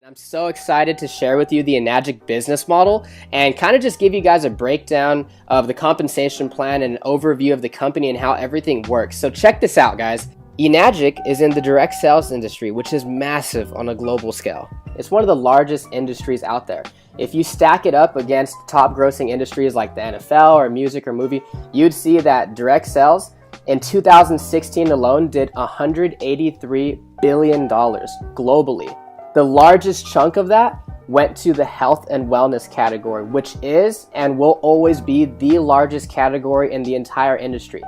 I'm so excited to share with you the Enagic business model and kind of just give you guys a breakdown of the compensation plan and an overview of the company and how everything works. So check this out, guys. Enagic is in the direct sales industry, which is massive on a global scale. It's one of the largest industries out there. If you stack it up against top grossing industries like the NFL or music or movie, you'd see that direct sales in 2016 alone did $183 billion globally. The largest chunk of that went to the health and wellness category, which is and will always be the largest category in the entire industry.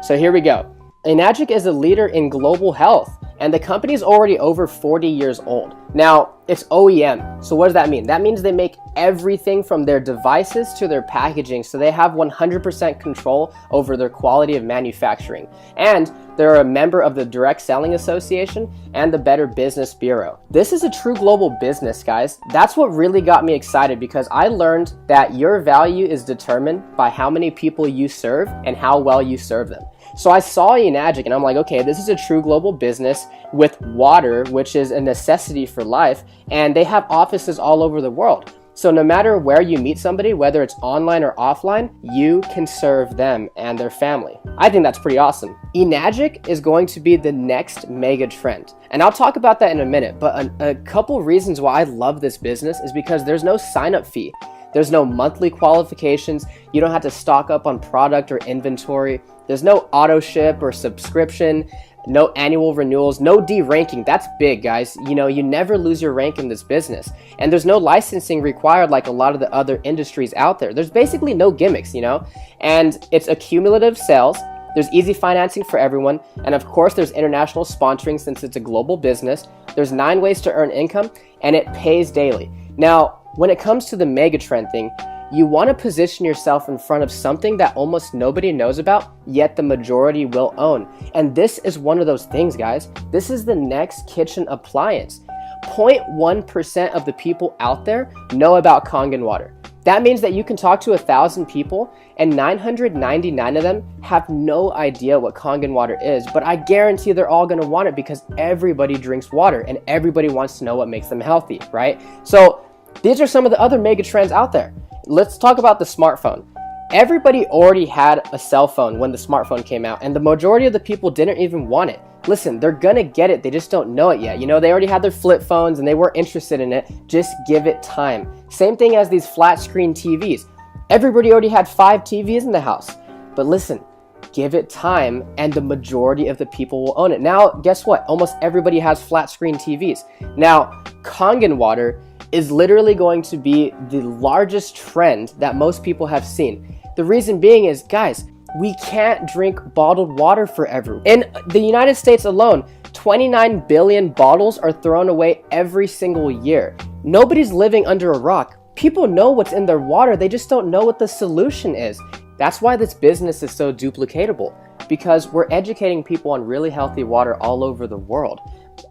So here we go. Enagic is a leader in global health, and the company is already over 40 years old. Now, it's OEM. So what does that mean? That means they make everything from their devices to their packaging, so they have 100% control over their quality of manufacturing. And they're a member of the Direct Selling Association and the Better Business Bureau. This is a true global business, guys. That's what really got me excited, because I learned that your value is determined by how many people you serve and how well you serve them. So I saw Enagic and I'm like, okay, this is a true global business with water, which is a necessity for life, and they have offices all over the world. So no matter where you meet somebody, whether it's online or offline, you can serve them and their family. I think that's pretty awesome. Enagic is going to be the next mega trend. And I'll talk about that in a minute, but a couple reasons why I love this business is because there's no sign-up fee. There's no monthly qualifications. You don't have to stock up on product or inventory. There's no auto ship or subscription, no annual renewals, no de-ranking. That's big, guys. You know, you never lose your rank in this business. And there's no licensing required like a lot of the other industries out there. There's basically no gimmicks, you know? And it's accumulative sales. There's easy financing for everyone. And of course, there's international sponsoring since it's a global business. There's 9 ways to earn income, and it pays daily. Now, when it comes to the mega trend thing, you want to position yourself in front of something that almost nobody knows about, yet the majority will own. And this is one of those things, guys. This is the next kitchen appliance. 0.1% of the people out there know about Kangen water. That means that you can talk to 1,000 people and 999 of them have no idea what Kangen water is, but I guarantee they're all going to want it because everybody drinks water and everybody wants to know what makes them healthy, right? So these are some of the other mega trends out there. Let's talk about the smartphone. Everybody already had a cell phone when the smartphone came out, and the majority of the people didn't even want it. Listen, they're gonna get it, they just don't know it yet. You know, they already had their flip phones and they weren't interested in it. Just give it time. Same thing as these flat screen TVs. Everybody already had 5 TVs in the house. But listen, give it time and the majority of the people will own it. Now, guess what? Almost everybody has flat screen TVs. Now, Kangen water is literally going to be the largest trend that most people have seen. The reason being is, guys, we can't drink bottled water forever. In the United States alone, 29 billion bottles are thrown away every single year. Nobody's living under a rock. People know what's in their water, they just don't know what the solution is. That's why this business is so duplicatable, because we're educating people on really healthy water all over the world.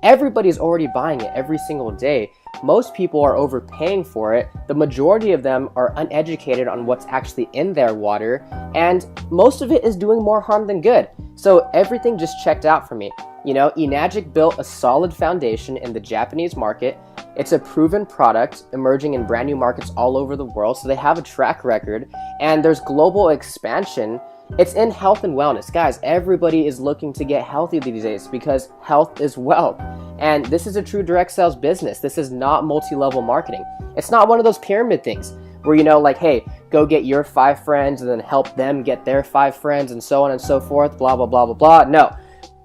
Everybody's already buying it every single day. Most people are overpaying for it. The majority of them are uneducated on what's actually in their water, and most of it is doing more harm than good. So everything just checked out for me. You know, Enagic built a solid foundation in the Japanese market. It's a proven product emerging in brand new markets all over the world, so they have a track record, and there's global expansion. It's in health and wellness. Guys, everybody is looking to get healthy these days because health is wealth. And this is a true direct sales business. This is not multi-level marketing. It's not one of those pyramid things where, you know, like, hey, go get your 5 friends and then help them get their 5 friends and so on and so forth, blah, blah, blah, blah, blah. No,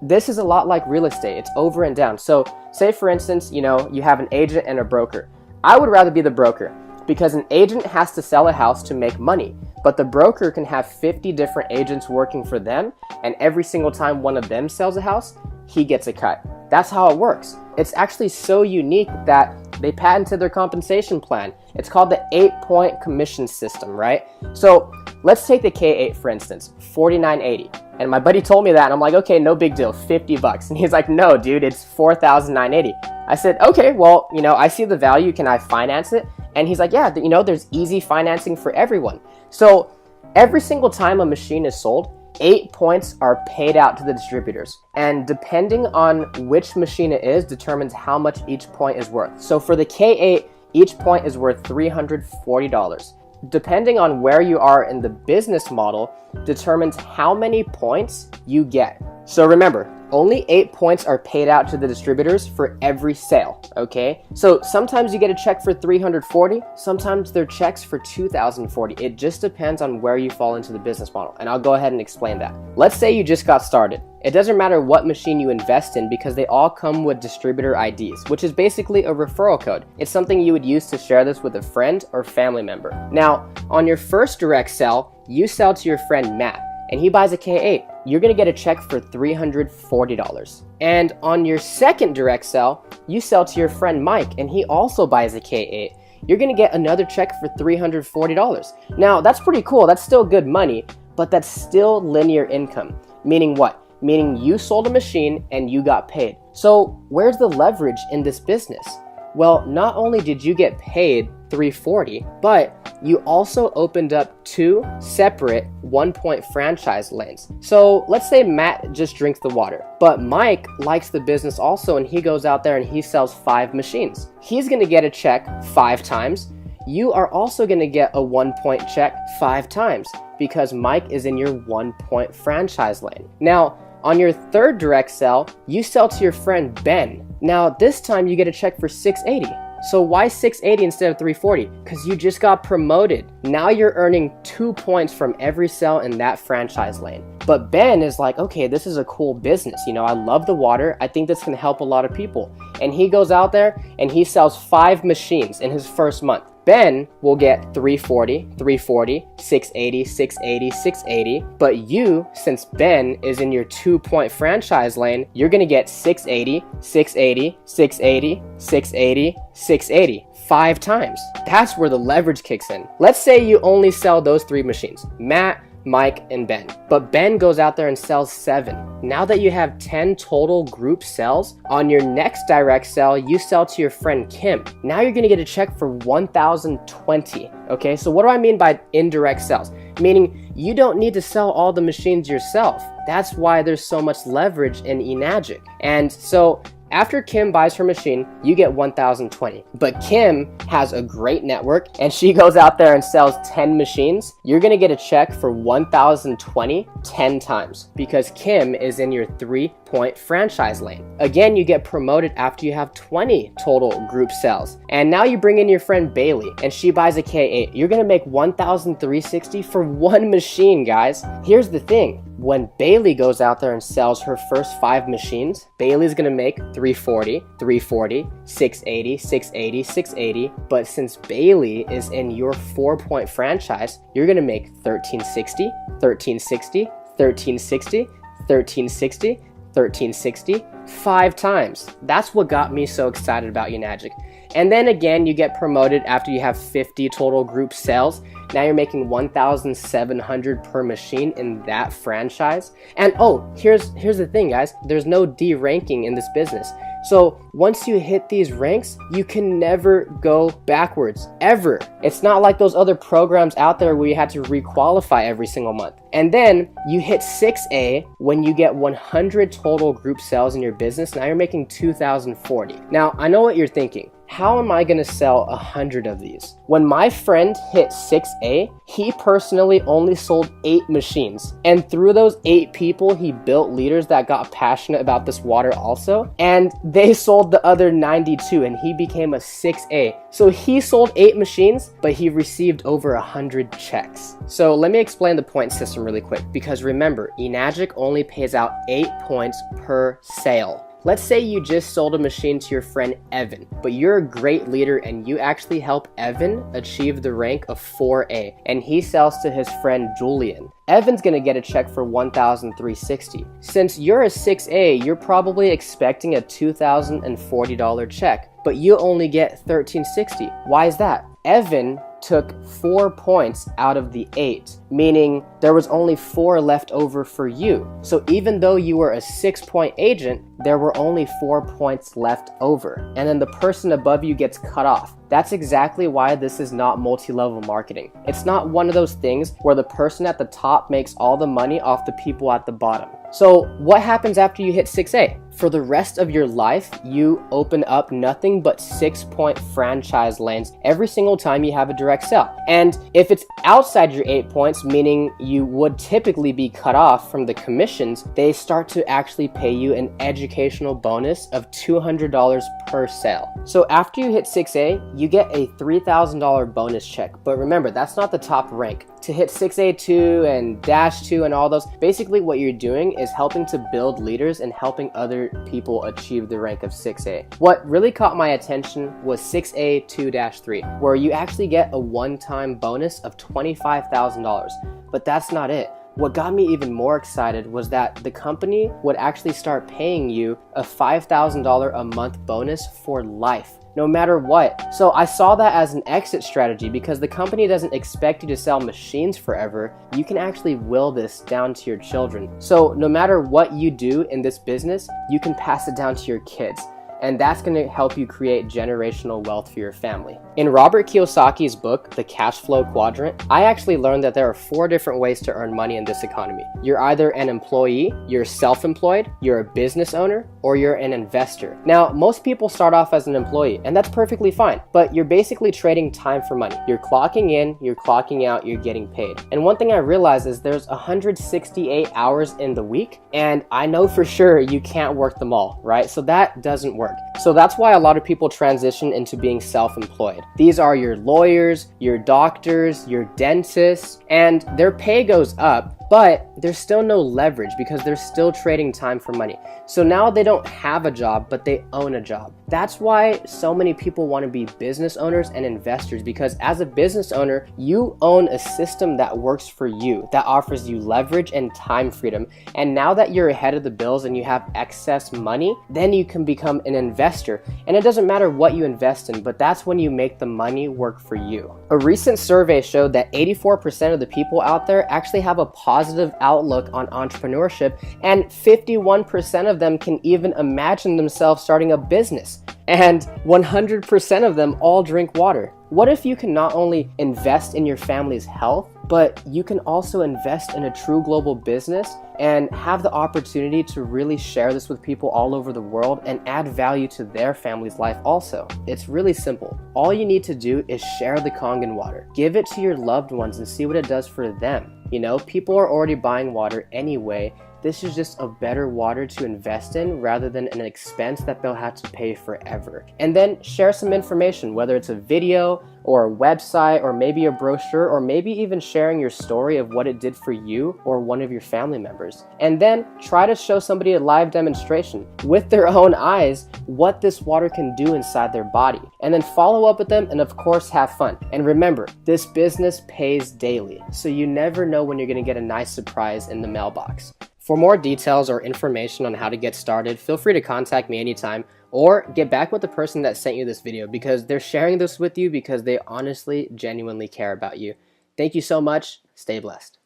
this is a lot like real estate. It's over and down. So say, for instance, you know, you have an agent and a broker. I would rather be the broker because an agent has to sell a house to make money. But the broker can have 50 different agents working for them, and every single time one of them sells a house, he gets a cut. That's how it works. It's actually so unique that they patented their compensation plan. It's called the 8-point commission system, right? So let's take the K8 for instance, $49.80. And my buddy told me that, and I'm like, okay, no big deal, $50. And he's like, no, dude, it's $4,980. I said, okay, well, you know, I see the value. Can I finance it? And he's like, yeah, you know, there's easy financing for everyone. So every single time a machine is sold, 8 points are paid out to the distributors. And depending on which machine it is determines how much each point is worth. So for the K8, each point is worth $340. Depending on where you are in the business model determines how many points you get. So remember, only 8 points are paid out to the distributors for every sale, okay? So sometimes you get a check for $340, sometimes they're checks for $2,040. It just depends on where you fall into the business model, and I'll go ahead and explain that. Let's say you just got started. It doesn't matter what machine you invest in because they all come with distributor IDs, which is basically a referral code. It's something you would use to share this with a friend or family member. Now, on your first direct sell, you sell to your friend Matt, and he buys a K8. You're gonna get a check for $340. And on your second direct sell, you sell to your friend Mike, and he also buys a K8. You're gonna get another check for $340. Now, that's pretty cool. That's still good money, but that's still linear income. Meaning what? Meaning you sold a machine and you got paid. So where's the leverage in this business? Well, not only did you get paid $340, but you also opened up 2 separate 1-point franchise lanes. So let's say Matt just drinks the water, but Mike likes the business also, and he goes out there and he sells 5 machines. He's gonna get a check 5 times. You are also gonna get a 1-point check 5 times because Mike is in your 1-point franchise lane. Now, on your third direct sell, you sell to your friend Ben. Now, this time you get a check for $680. So why $680 instead of $340? Because you just got promoted. Now you're earning 2 points from every sell in that franchise lane. But Ben is like, okay, this is a cool business. You know, I love the water. I think this can help a lot of people. And he goes out there and he sells 5 machines in his first month. Ben will get $340, $340, $680, $680, $680. But you, since Ben is in your 2-point franchise lane, you're gonna get $680, $680, $680, $680, $680. 5 times. That's where the leverage kicks in. Let's say you only sell those 3 machines, Matt, Mike, and Ben. But Ben goes out there and sells 7. Now that you have 10 total group sales, on your next direct sell, you sell to your friend Kim. Now you're gonna get a check for $1,020. Okay, so what do I mean by indirect sales? Meaning you don't need to sell all the machines yourself. That's why there's so much leverage in Enagic. And so after Kim buys her machine, you get $1,020. But Kim has a great network and she goes out there and sells 10 machines. You're gonna get a check for $1,020 10 times because Kim is in your 3-point franchise lane. Again, you get promoted after you have 20 total group sales. And now you bring in your friend Bailey and she buys a K8. You're gonna make $1,360 for 1 machine, guys. Here's the thing. When Bailey goes out there and sells her first 5 machines, Bailey's gonna make $340, $340, $680, $680, $680. But since Bailey is in your 4-point franchise, you're gonna make $1,360, $1,360, $1,360, $1,360, $1,360, 5 times. That's what got me so excited about Enagic. And then again, you get promoted after you have 50 total group sales. Now you're making $1,700 per machine in that franchise. And oh, here's the thing, guys. There's no D ranking in this business. So once you hit these ranks, you can never go backwards, ever. It's not like those other programs out there where you had to requalify every single month. And then you hit 6A when you get 100 total group sales in your business. Now you're making $2,040. Now, I know what you're thinking. How am I gonna sell 100 of these? When my friend hit 6A, he personally only sold 8 machines. And through those 8 people, he built leaders that got passionate about this water also. And they sold the other 92 and he became a 6A. So he sold 8 machines, but he received over 100 checks. So let me explain the point system really quick, because remember, Enagic only pays out 8 points per sale. Let's say you just sold a machine to your friend Evan, but you're a great leader and you actually help Evan achieve the rank of 4A, and he sells to his friend Julian. Evan's gonna get a check for $1,360. Since you're a 6A, you're probably expecting a $2,040 check, but you only get $1,360. Why is that? Evan took 4 points out of the 8, meaning there was only 4 left over for you. So even though you were a 6-point agent, there were only 4 points left over. And then the person above you gets cut off. That's exactly why this is not multi-level marketing. It's not one of those things where the person at the top makes all the money off the people at the bottom. So what happens after you hit 6A? For the rest of your life, you open up nothing but 6-point franchise lanes every single time you have a direct sale. And if it's outside your 8 points, meaning you would typically be cut off from the commissions, they start to actually pay you an educational bonus of $200 per sale. So after you hit 6A, you get a $3,000 bonus check. But remember, that's not the top rank. To hit 6A2 and Dash 2 and all those, basically what you're doing is helping to build leaders and helping other people achieve the rank of 6A. What really caught my attention was 6A2-3, where you actually get a one-time bonus of $25,000. But that's not it. What got me even more excited was that the company would actually start paying you a $5,000 a month bonus for life, no matter what. So I saw that as an exit strategy because the company doesn't expect you to sell machines forever. You can actually will this down to your children. So no matter what you do in this business, you can pass it down to your kids. And that's going to help you create generational wealth for your family. In Robert Kiyosaki's book, The Cash Flow Quadrant, I actually learned that there are 4 different ways to earn money in this economy. You're either an employee, you're self-employed, you're a business owner, or you're an investor. Now, most people start off as an employee, and that's perfectly fine, but you're basically trading time for money. You're clocking in, you're clocking out, you're getting paid. And one thing I realized is there's 168 hours in the week, and I know for sure you can't work them all, right? So that doesn't work. So that's why a lot of people transition into being self-employed. These are your lawyers, your doctors, your dentists, and their pay goes up, but there's still no leverage because they're still trading time for money. So now they don't have a job, but they own a job. That's why so many people want to be business owners and investors, because as a business owner, you own a system that works for you, that offers you leverage and time freedom. And now that you're ahead of the bills and you have excess money, then you can become an investor. And it doesn't matter what you invest in, but that's when you make the money work for you. A recent survey showed that 84% of the people out there actually have a positive outlook on entrepreneurship, and 51% of them can even imagine themselves starting a business. And 100% of them all drink water. What if you can not only invest in your family's health, but you can also invest in a true global business and have the opportunity to really share this with people all over the world and add value to their family's life also? It's really simple. All you need to do is share the Kangen water. Give it to your loved ones and see what it does for them. You know, people are already buying water anyway. This is just a better water to invest in rather than an expense that they'll have to pay forever. And then share some information, whether it's a video or a website or maybe a brochure, or maybe even sharing your story of what it did for you or one of your family members. And then try to show somebody a live demonstration with their own eyes what this water can do inside their body. And then follow up with them and of course have fun. And remember, this business pays daily, so you never know when you're going to get a nice surprise in the mailbox. For more details or information on how to get started, feel free to contact me anytime or get back with the person that sent you this video, because they're sharing this with you because they honestly, genuinely care about you. Thank you so much. Stay blessed.